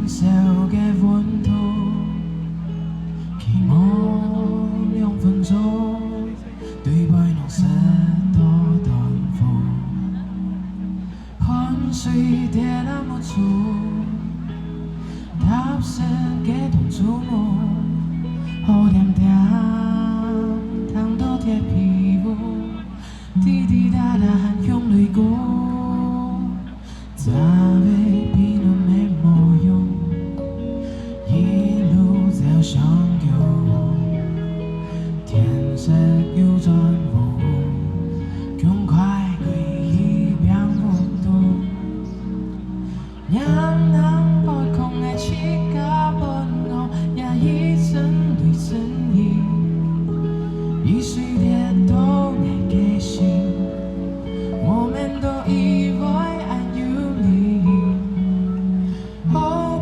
笑嘅温度，期望2分鐘，對白弄濕多短褲，汗水跌落冇處，踏實嘅動作我，好點點燙到貼皮膚，滴滴答答汗湧淚過，咋會變到沒模樣？一路走向有我，天色又轉黃，趕快歸一邊活動。讓人把空愛起個本我，也一生對正義，一水跌倒愛嘅心，我們都以為愛有你。後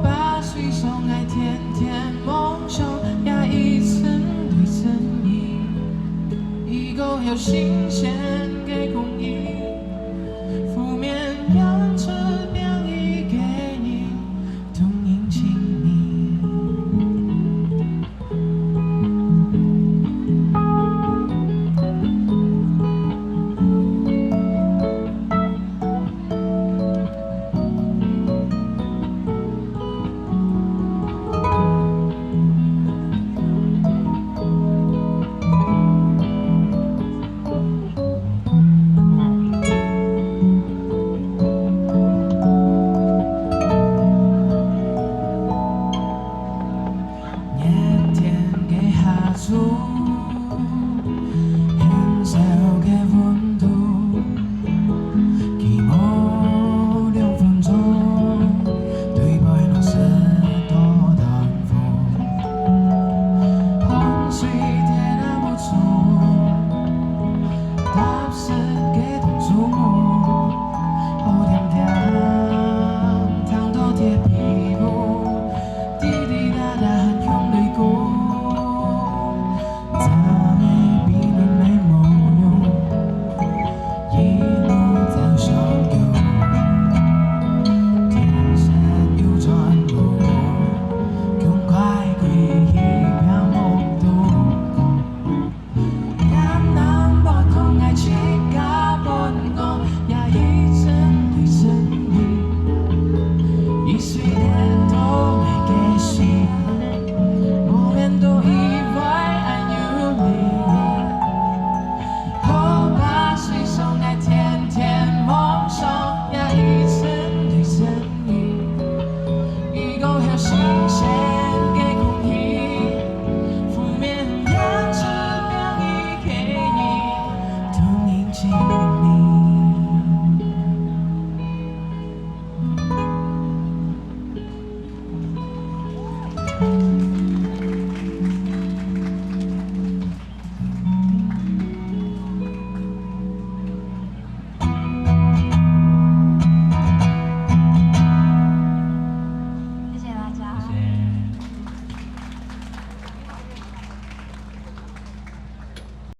把水送愛天天夢想，也一生對正義，一個有新鮮嘅公益，負面讓正面一給你，同應親密。夜天嘅下晝。